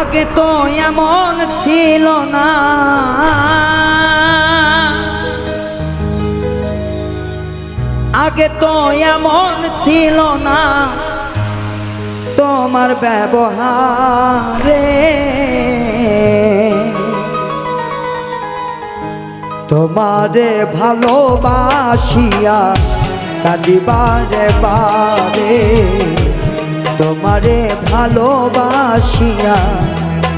আগে তো এমন ছিল না, আগে তো এমন ছিল না তোমার ব্যবহারে। তোমারে ভালোবাসিয়া কাঁদি বারে বারে, তোমারে ভালোবাসিয়া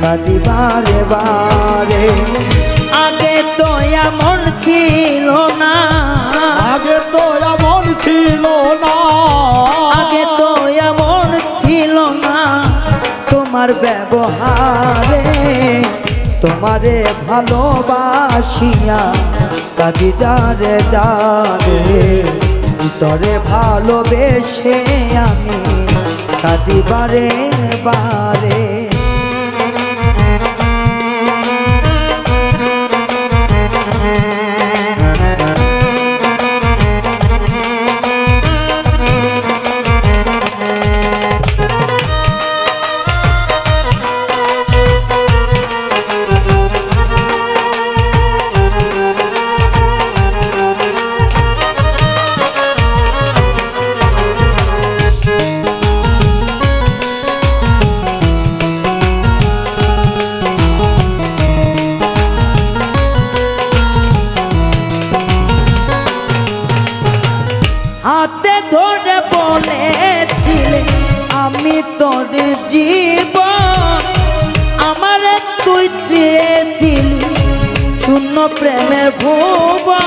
কাঁদি বারে বারে। আগে তো এমন ছিল না, আগে তো এমন ছিল না, আগে তো এমন ছিল না তোমার ব্যবহারে। তোমারে ভালোবাসিয়া কাঁদি যারে যারে, তরে ভালোবেসে আমি কাঁদি বারে বারে। হাতে ধরে বলেছিলে আমি তোর জীবন, আমার তুই চেয়েছিলি শূন্য প্রেমের ভুবন।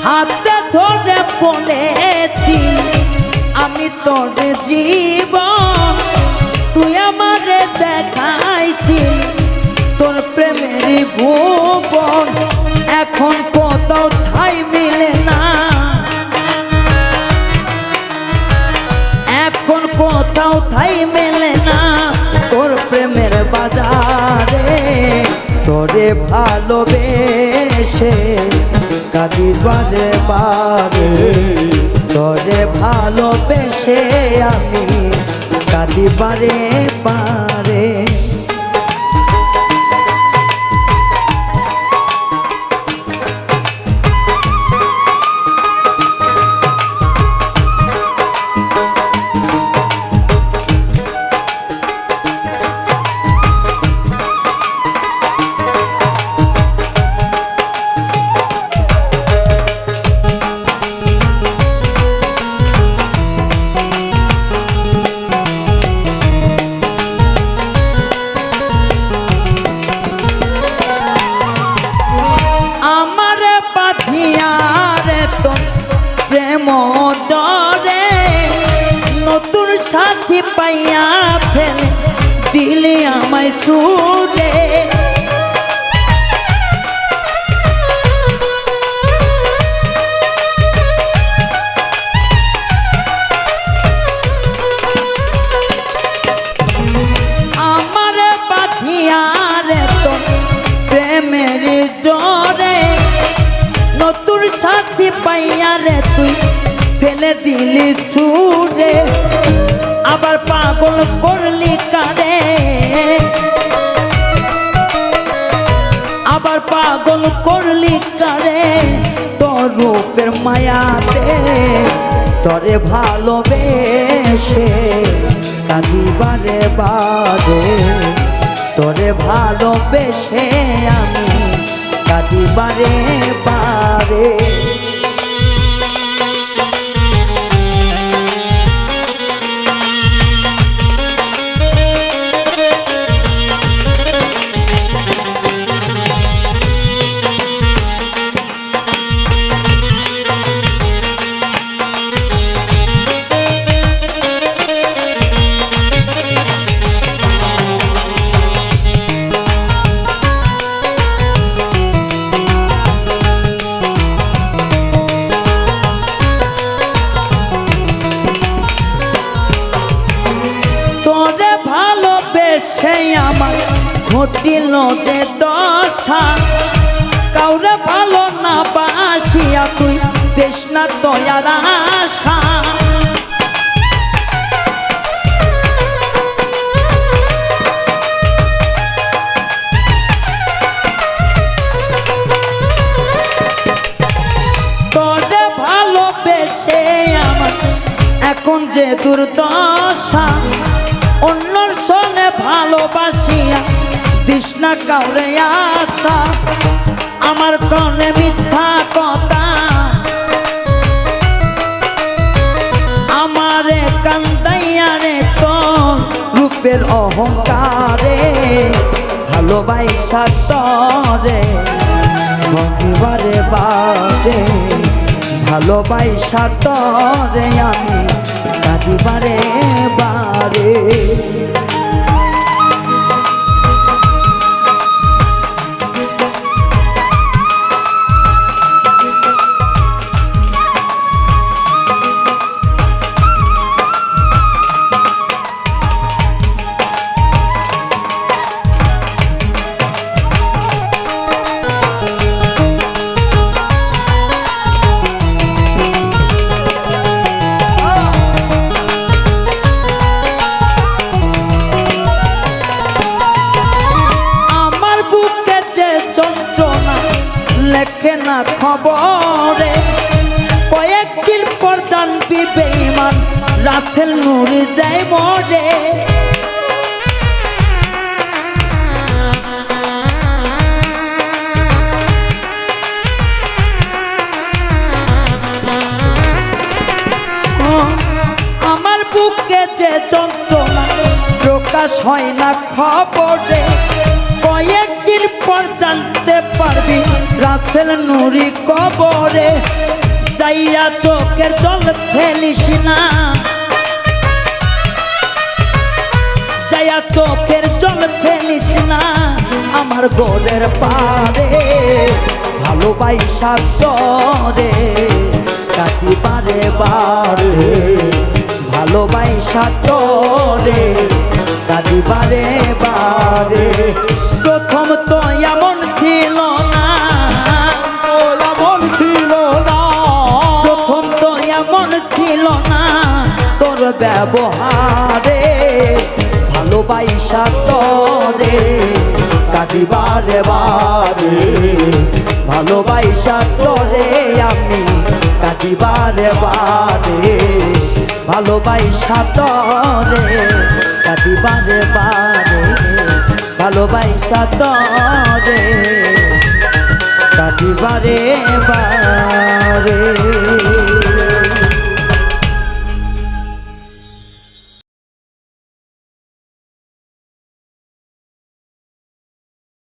হাতে ধরে বলেছিলি আমি তোর জীবন, তুই আমারে দেখাইছিলি তোর প্রেমের ভুবন। এখন কোথাও ঠাই মিলে না, এখন কোথাও ঠাই মেলে না তোর প্রেমের বাজারে। তোরে ভালোবেসে কাঁদি বারে বারে, তোরে ভালোবেসে আমি কাঁদি বারে বারে। ডরে নতুন সাথী পাইয়া ফেলে দিলে আমায় সুরে। আমার বাঁধিয়ার তো প্রেমের ডরে নতুন সাথী পাইয়া রে তুই ফেলে দিলি ছুড়ে। আবার পাগল করলি কারে, আবার পাগল করলি কারে তোর রূপের মায়াতে। তোরে ভালোবেসে কাঁদি বারে বারে, তোরে ভালোবেসে আমি কাঁদি বারে বারে। ঘটিল যে দশা কাউরে ভালো না বাসিয়া তুই দেশ না তয়ার আশা তোরে ভালোবেসে আমার এখন যে দুর্দশা অন্যর সঙ্গে ভালোবাসিয়া দিস না কাউরে আশা আমার কনে মিথ্যা কথা আমারে কান্দাইয়া রে তোর রূপের অহংকারে ভালোবাসা তরে মঙ্গিবারে বারে ভালোবাসা তরে আমি কাঁদিবারে বারে লেখে না খবরে কয়েকদিন পর জানবি বেঈমান রাসেল নুরি যায় মরে আমার বুকে যে যন্ত্রণা প্রকাশ হয় না খবরে কয়েকদিন পর জানতে পারবি রাসেল নুরি কবরে যাইয়া চোখের জল ফেলিস না যাইয়া চোখের জল ফেলিস না আমার গোরের পারে ভালোবাসা তরে কাটিবারে বারে ভালোবাসা তরে কাটিবারে বারে প্রথম তো এমন ছিল না এমন ছিল না প্রথম তো এমন ছিল না তোর ব্যবহারে ভালোবাসা তরে কাটিবারে বারে ভালোবাসা তরে আমি কাটিবারে বারে ভালোবাসা তরে কাটিবারে বারে ভালোবাসা তরে কাটিবারে বারে